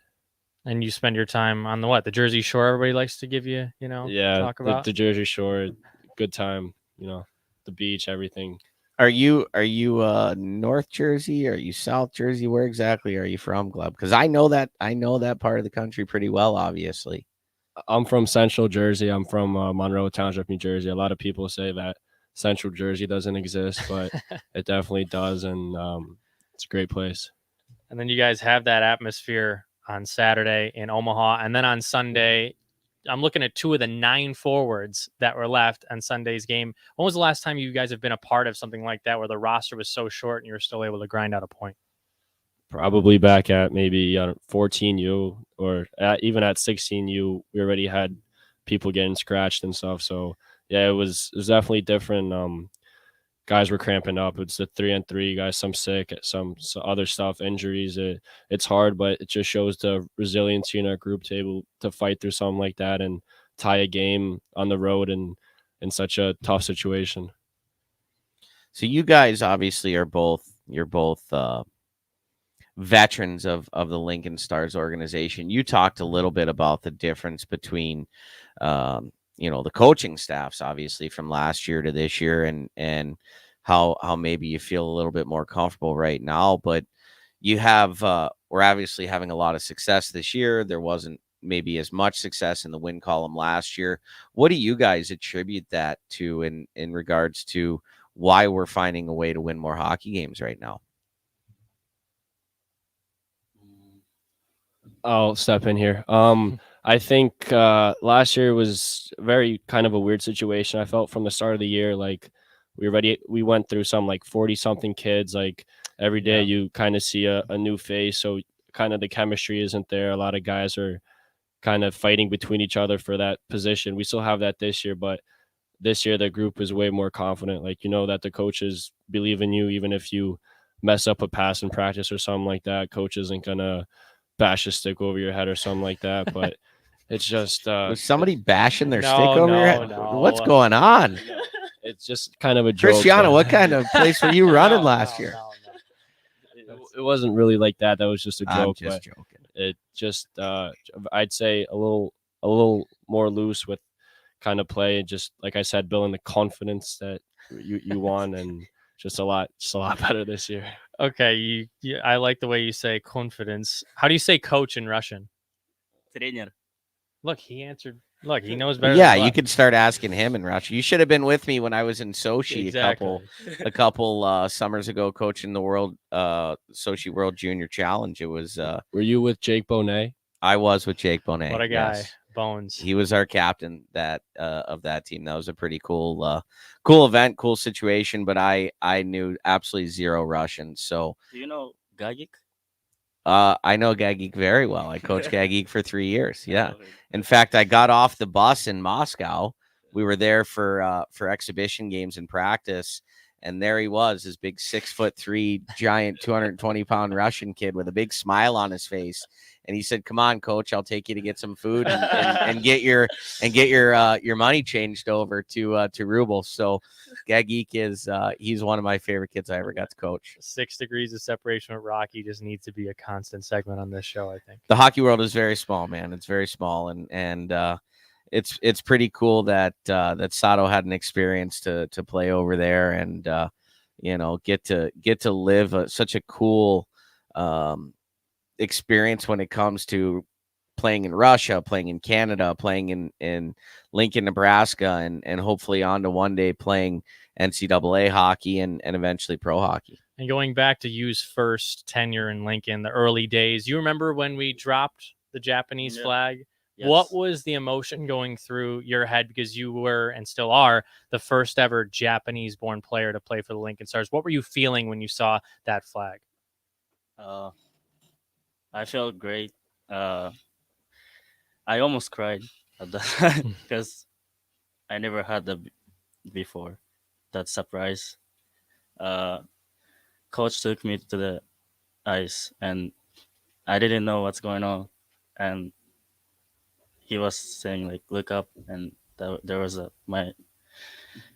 And you spend your time on the Jersey Shore everybody likes to give you, talk about? The Jersey Shore, good time, the beach, everything. Are you North Jersey? Are you South Jersey? Where exactly are you from, Gleb? Because I know that part of the country pretty well, obviously. I'm from Central Jersey. I'm from Monroe Township, New Jersey. A lot of people say that Central Jersey doesn't exist, but it definitely does, and it's a great place. And then you guys have that atmosphere on Saturday in Omaha, and then on Sunday, I'm looking at 2 of the 9 forwards that were left on Sunday's game. When was the last time you guys have been a part of something like that, where the roster was so short and you were still able to grind out a point? Probably back at maybe 14U, or even at 16U, we already had people getting scratched and stuff. So yeah, it was definitely different. Guys were cramping up. It's the 3-on-3 guys, some sick, some other stuff, injuries. It's hard, but it just shows the resiliency in our group to able to fight through something like that and tie a game on the road and in such a tough situation. So you guys obviously are both veterans of the Lincoln Stars organization. You talked a little bit about the difference between the coaching staffs, obviously, from last year to this year, and how maybe you feel a little bit more comfortable right now. But you have we're obviously having a lot of success this year. There wasn't maybe as much success in the win column last year. What do you guys attribute that to in regards to why we're finding a way to win more hockey games right now? I'll step in here. I think last year was very kind of a weird situation. I felt from the start of the year, like we went through some like 40-something kids. Like every day you kind of see a new face. So kind of the chemistry isn't there. A lot of guys are kind of fighting between each other for that position. We still have that this year, but this year the group is way more confident. Like, that the coaches believe in you, even if you mess up a pass in practice or something like that, coach isn't gonna bash a stick over your head or something like that. But it's just was somebody bashing their stick No, over your no, head? no. What's going on? it's just kind of a joke. Cristiano, but- what kind of place were you running last year? It wasn't really like that. That was just a I'm joke. just but joking. It just I'd say a little more loose with kind of play. Just like I said, building the confidence that you won, and just a lot better this year. Okay, I like the way you say confidence. How do you say coach in Russian? Trainer. Look, he answered. Look, he knows better. Yeah, than you us. could start asking him in Russia. You should have been with me when I was in Sochi Exactly. a couple summers ago, coaching the Sochi World Junior Challenge. It was. Were you with Jake Bonet? I was with Jake Bonet. What a guy, yes. Bones. He was our captain of that team. That was a pretty cool event, cool situation. But I knew absolutely zero Russian. So Do you know Gagik? I know Gagik very well. I coached Gagik for 3 years. Yeah. In fact, I got off the bus in Moscow. We were there for exhibition games and practice. And there he was, this big 6'3", giant 220-pound Russian kid with a big smile on his face. And he said, "Come on, coach, I'll take you to get some food and get your money changed over to rubles." So Gagik is he's one of my favorite kids I ever got to coach. 6 degrees of separation with Rocky just needs to be a constant segment on this show, I think. The hockey world is very small, man. It's very small, and it's pretty cool that Sato had an experience to play over there and get to live such a cool experience when it comes to playing in Russia, playing in Canada, playing in Lincoln, Nebraska, and hopefully on to one day playing NCAA hockey and eventually pro hockey. And going back to Yu's first tenure in Lincoln, the early days, you remember when we dropped the Japanese flag? Yes. What was the emotion going through your head? Because you were and still are the first ever Japanese born player to play for the Lincoln Stars. What were you feeling when you saw that flag? I felt great. I almost cried at that because I never had that before. That surprise. Coach took me to the ice, and I didn't know what's going on, and he was saying like, "Look up," and there was my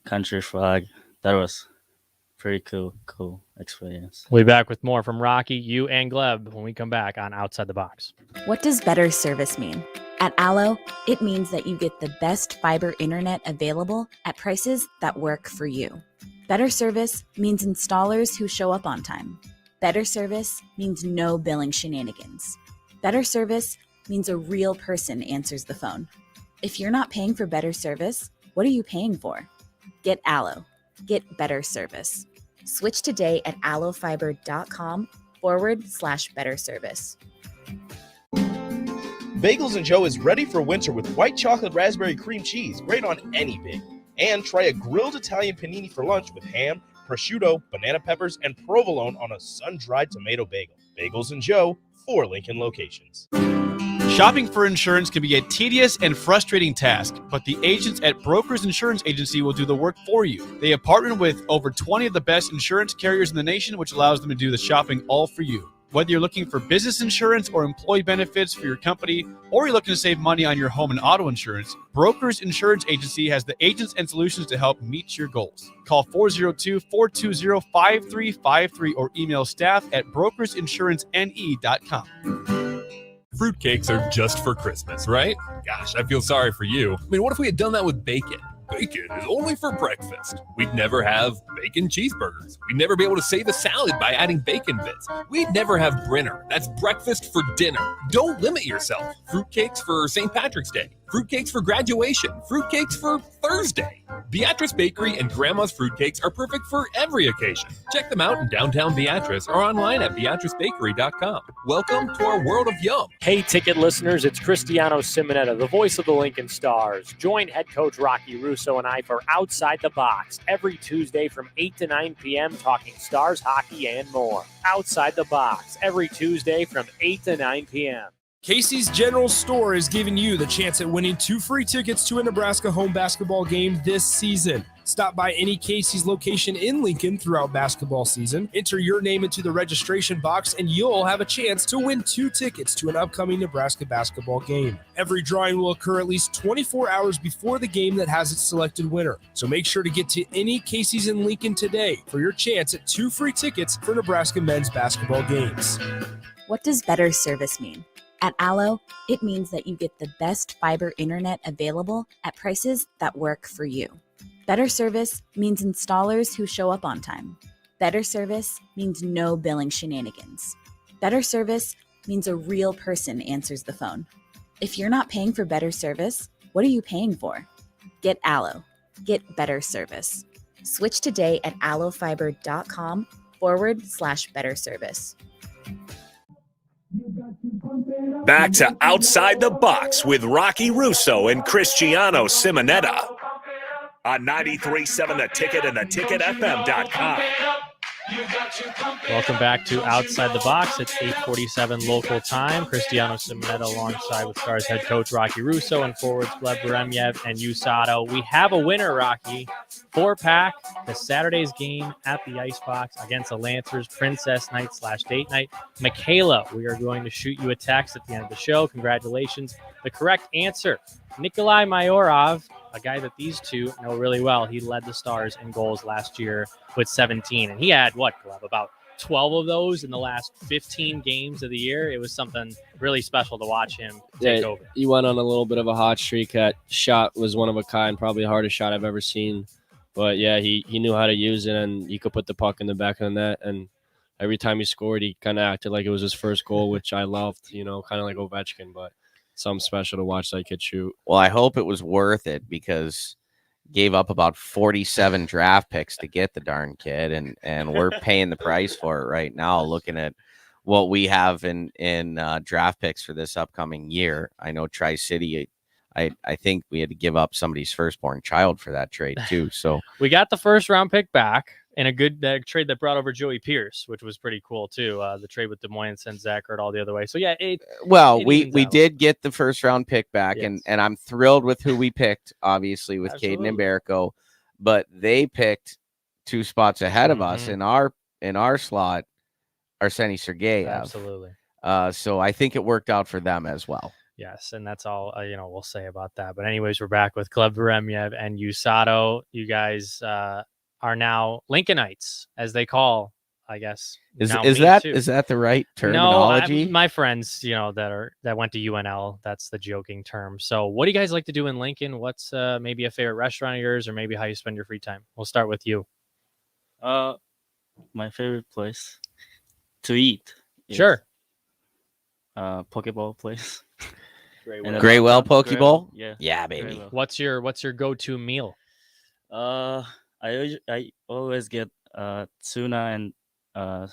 country flag. That was pretty cool experience. We'll be back with more from Rocky, you, and Gleb when we come back on Outside the Box. What does better service mean? At Allo, it means that you get the best fiber internet available at prices that work for you. Better service means installers who show up on time. Better service means no billing shenanigans. Better service means a real person answers the phone. If you're not paying for better service, what are you paying for? Get Allo. Get better service. Switch today at allofiber.com/better service. Bagels & Joe is ready for winter with white chocolate raspberry cream cheese, great on any bagel. And try a grilled Italian panini for lunch with ham, prosciutto, banana peppers, and provolone on a sun-dried tomato bagel. Bagels & Joe, 4 Lincoln locations. Shopping for insurance can be a tedious and frustrating task, but the agents at Brokers Insurance Agency will do the work for you. They have partnered with over 20 of the best insurance carriers in the nation, which allows them to do the shopping all for you. Whether you're looking for business insurance or employee benefits for your company, or you're looking to save money on your home and auto insurance, Brokers Insurance Agency has the agents and solutions to help meet your goals. Call 402-420-5353 or email staff@brokersinsurancene.com. Fruitcakes are just for Christmas, right? Gosh, I feel sorry for you. I mean, what if we had done that with bacon? Bacon is only for breakfast. We'd never have bacon cheeseburgers. We'd never be able to save a salad by adding bacon bits. We'd never have Brinner. That's breakfast for dinner. Don't limit yourself. Fruitcakes for St. Patrick's Day. Fruitcakes for graduation. Fruitcakes for Thursday. Beatrice Bakery and Grandma's Fruitcakes are perfect for every occasion. Check them out in downtown Beatrice or online at beatricebakery.com. Welcome to our world of yum. Hey, ticket listeners, it's Cristiano Simonetta, the voice of the Lincoln Stars. Join head coach Rocky Russo and I for Outside the Box every Tuesday from 8 to 9 p.m. talking Stars, hockey, and more. Outside the Box every Tuesday from 8 to 9 p.m. Casey's General Store is giving you the chance at winning 2 free tickets to a Nebraska home basketball game this season. Stop by any Casey's location in Lincoln throughout basketball season, enter your name into the registration box, and you'll have a chance to win 2 tickets to an upcoming Nebraska basketball game. Every drawing will occur at least 24 hours before the game that has its selected winner. So make sure to get to any Casey's in Lincoln today for your chance at 2 free tickets for Nebraska men's basketball games. What does better service mean? At Allo, it means that you get the best fiber internet available at prices that work for you. Better service means installers who show up on time. Better service means no billing shenanigans. Better service means a real person answers the phone. If you're not paying for better service, what are you paying for? Get Allo. Get better service. Switch today at allofiber.com/better service. Back to Outside the Box with Rocky Russo and Cristiano Simonetta on 93.7 The Ticket and theticketfm.com. Welcome back to Outside the Box. It's 8:47 local time. Cristiano Simonetta alongside with Stars head coach Rocky Russo and forwards Gleb Beremyev and USADA. We have a winner, Rocky. 4-pack, the Saturday's game at the Icebox against the Lancers Princess Night / Date Night. Michaela, we are going to shoot you a text at the end of the show. Congratulations. The correct answer, Nikolai Mayorov, a guy that these two know really well. He led the Stars in goals last year with 17, and he had, Gleb, about 12 of those in the last 15 games of the year. It was something really special to watch him take over. He went on a little bit of a hot streak. That shot was one of a kind, probably the hardest shot I've ever seen. But, yeah, he knew how to use it, and he could put the puck in the back of the net. And every time he scored, he kind of acted like it was his first goal, which I loved, kind of like Ovechkin. But something special to watch that kid shoot. Well, I hope it was worth it because gave up about 47 draft picks to get the darn kid, and we're paying the price for it right now, looking at what we have in draft picks for this upcoming year. I know Tri-City, I think we had to give up somebody's firstborn child for that trade too. So we got the first round pick back in a good trade that brought over Joey Pierce, which was pretty cool too. The trade with Des Moines sent Zach Hurt all the other way. So yeah, we did get the first round pick back, yes. and I'm thrilled with who we picked, obviously with Caden and Barrico, but they picked 2 spots ahead of us in our slot, Arseny Sergeyev. Absolutely. So I think it worked out for them as well. Yes, and that's all we'll say about that. But anyways, we're back with Gleb Beremyev and USADA. You guys are now Lincolnites, as they call, I guess. Is that the right terminology? No, my friends, that went to UNL, that's the joking term. So what do you guys like to do in Lincoln? What's maybe a favorite restaurant of yours, or maybe how you spend your free time? We'll start with you. My favorite place to eat. Sure. Pokeball place. Graywell Pokeball? Yeah, baby. What's your go-to meal? I always get tuna and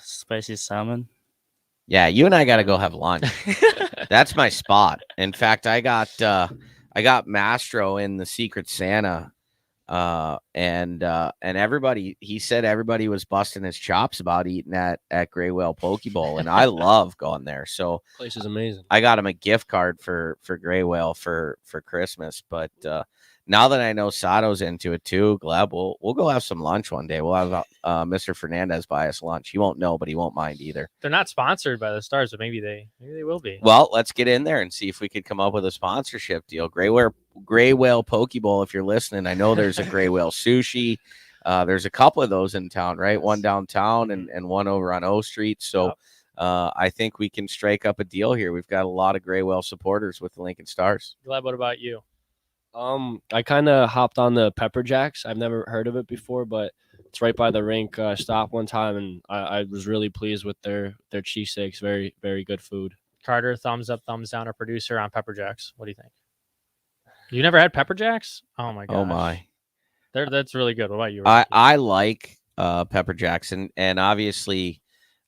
spicy salmon. Yeah, you and I got to go have lunch. That's my spot. In fact, I got Mastro in the Secret Santa, and everybody. He said everybody was busting his chops about eating at Graywell Pokeball, and I love going there. So place is amazing. I got him a gift card for Graywell for Christmas, but. Now that I know Sato's into it too, Gleb, we'll go have some lunch one day. We'll have Mr. Fernandez buy us lunch. He won't know, but he won't mind either. They're not sponsored by the Stars, but maybe they will be. Well, let's get in there and see if we could come up with a sponsorship deal. Graywell Pokeball, if you're listening, I know there's a Graywell Sushi. There's a couple of those in town, right? One downtown and one over on O Street. So I think we can strike up a deal here. We've got a lot of Graywell supporters with the Lincoln Stars. Gleb, what about you? I kind of hopped on the Pepper Jacks. I've never heard of it before, but it's right by the rink. Stopped one time, and I was really pleased with their cheesesteaks. Very, very good food. Carter, thumbs up, thumbs down, our producer on Pepper Jacks. What do you think? You never had Pepper Jacks? Oh my gosh. Oh my. That's really good. What about you? I like Pepper Jacks, and obviously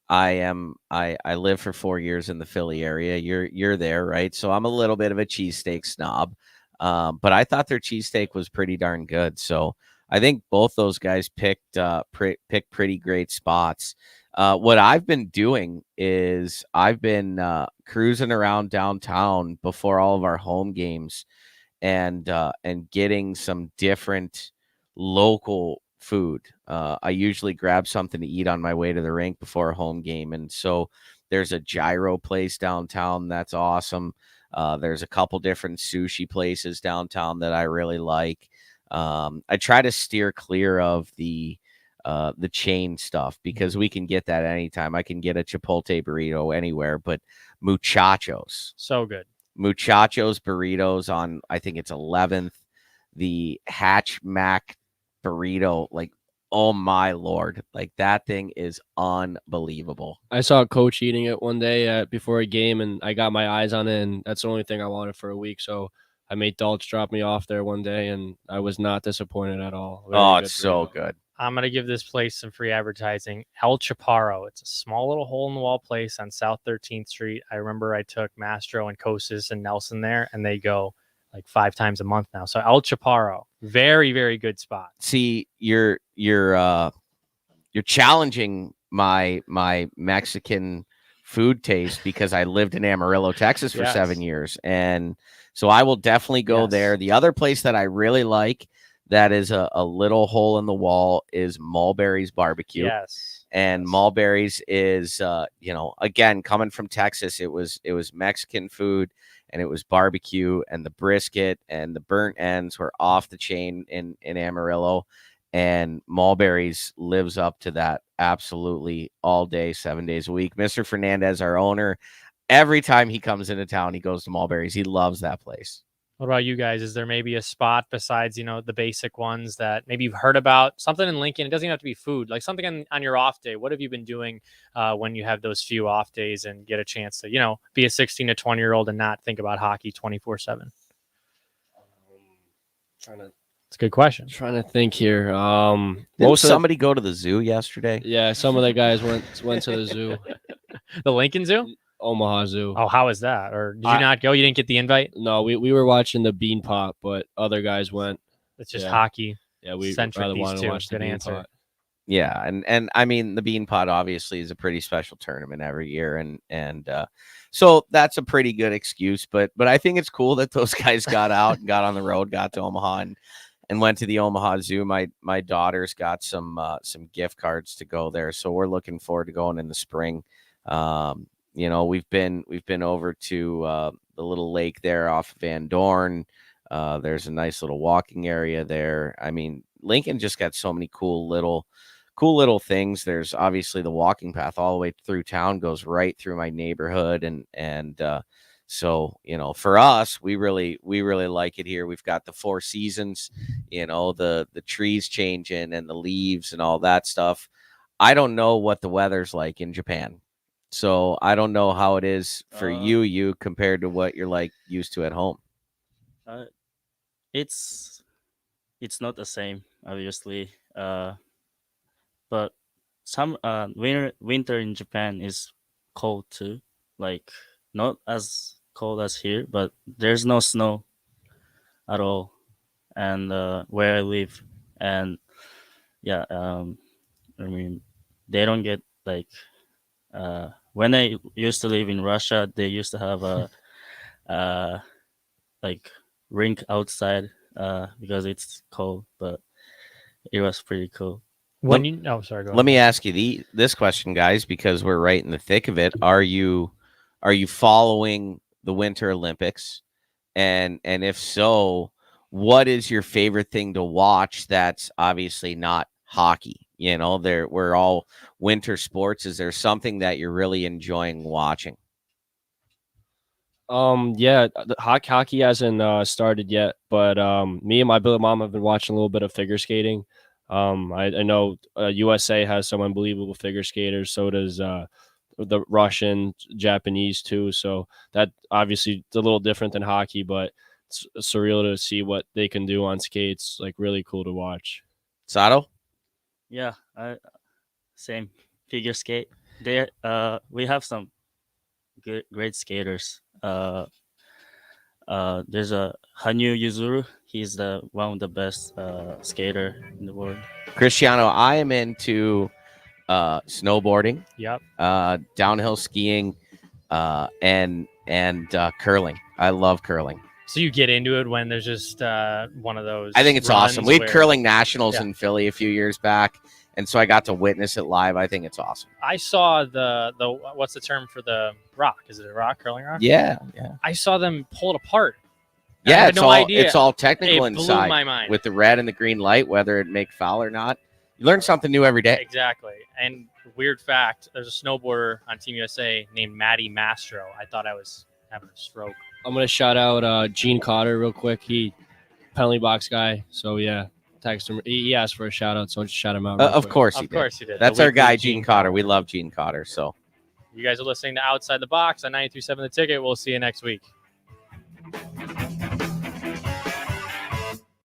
I live for 4 years in the Philly area. You're there, right? So I'm a little bit of a cheesesteak snob. But I thought their cheesesteak was pretty darn good. So I think both those guys picked pretty great spots. What I've been doing is I've been cruising around downtown before all of our home games and getting some different local food. I usually grab something to eat on my way to the rink before a home game. And so there's a gyro place downtown that's awesome. There's a couple different sushi places downtown that I really like. I try to steer clear of the chain stuff because we can get that anytime. I can get a Chipotle burrito anywhere, but Muchachos. So good. Muchachos burritos on, I think it's 11th. The Hatch Mac burrito, like, oh my Lord, like that thing is unbelievable. I saw a coach eating it one day before a game, and I got my eyes on it, and that's the only thing I wanted for a week. So I made Dulce drop me off there one day, and I was not disappointed at all. Very it's so good. I'm going to give this place some free advertising. El Chaparro. It's a small little hole-in-the-wall place on South 13th Street. I remember I took Mastro and Kosas and Nelson there, and they go like 5 times a month now. So El Chaparro, very, very good spot. See, you're challenging my Mexican food taste because I lived in Amarillo, Texas for 7 years. And so I will definitely go there. The other place that I really like that is a little hole in the wall is Mulberry's Barbecue. Yes. And Mulberry's is, again, coming from Texas, it was Mexican food and it was barbecue, and the brisket and the burnt ends were off the chain in Amarillo. And Mulberry's lives up to that absolutely all day, 7 days a week. Mr. Fernandez, our owner, every time he comes into town, he goes to Mulberry's. He loves that place. What about you guys? Is there maybe a spot besides, the basic ones that maybe you've heard about? Something in Lincoln, it doesn't even have to be food, like something on your off day. What have you been doing when you have those few off days and get a chance to, be a 16 to 20-year-old and not think about hockey 24/7? It's a good question. Trying to think here. Did somebody go to the zoo yesterday? Yeah, some of the guys went to the zoo. The Lincoln Zoo? Omaha Zoo. Oh, how is that? Or did you not go? You didn't get the invite? No, we were watching the Bean Pot, but other guys went. It's just hockey. Yeah, we centric rather these wanted two. to watch the Good Bean answer. Pot. Yeah, and I mean the Bean Pot obviously is a pretty special tournament every year, and so that's a pretty good excuse. But I think it's cool that those guys got out and got on the road, got to Omaha, and went to the Omaha Zoo. My daughter's got some gift cards to go there, so we're looking forward to going in the spring. We've been over to the little lake there off of Van Dorn. There's a nice little walking area there. I mean, Lincoln just got so many cool little things. There's obviously the walking path all the way through town, goes right through my neighborhood, and so for us, we really like it here. We've got the 4 seasons, the trees changing and the leaves and all that stuff. I don't know what the weather's like in Japan. So I don't know how it is for you compared to what you're like used to at home. It's not the same, obviously. But some winter in Japan is cold too. Like not as cold as here, but there's no snow at all. And where I live, and they don't get like. When I used to live in Russia, they used to have a like rink outside because it's cold, but it was pretty cool. Go ahead. Let me ask you this question, guys, because we're right in the thick of it. Are you following the Winter Olympics? And if so, what is your favorite thing to watch that's obviously not hockey? We're all winter sports. Is there something that you're really enjoying watching? The hockey hasn't started yet, but me and my Billy mom have been watching a little bit of figure skating. I know USA has some unbelievable figure skaters. So does the Russian, Japanese too. So that obviously it's a little different than hockey, but it's surreal to see what they can do on skates. Like really cool to watch. Sato? Yeah, same figure skate. We have some great skaters. There's a Hanyu Yuzuru. He's one of the best skater in the world. Cristiano, I am into snowboarding. Yep. Downhill skiing, and curling. I love curling. So you get into it when there's just one of those. I think it's awesome. We had curling nationals Yeah. in Philly a few years back, and so I got to witness it live. I think it's awesome. I saw the what's the term for the rock? Is it a rock, curling rock? Yeah. I saw them pull it apart. I Yeah, had it's no all idea. it's all technical It blew inside my mind. with the red and the green light, whether it make foul or not. You learn something new every day. Exactly. And weird fact, there's a snowboarder on Team USA named Matty Mastro. I thought I was having a stroke. I'm gonna shout out Gene Cotter real quick. He penalty box guy. So yeah, text him. He asked for a shout out, so I'll just shout him out. real Of quick. course Of course he did. That's The our weekly guy, Gene Gene Cotter. We love Gene Cotter. So You guys are listening to Outside the Box on 93.7 The Ticket. We'll see you next week.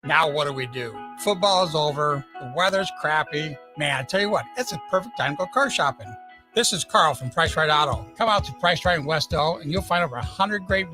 Now what do? Football is over. The weather's crappy. Man, I tell you what, it's a perfect time to go car shopping. This is Carl from Price Right Auto. Come out to Price Right in West Elk, and you'll find over 100 great vehicles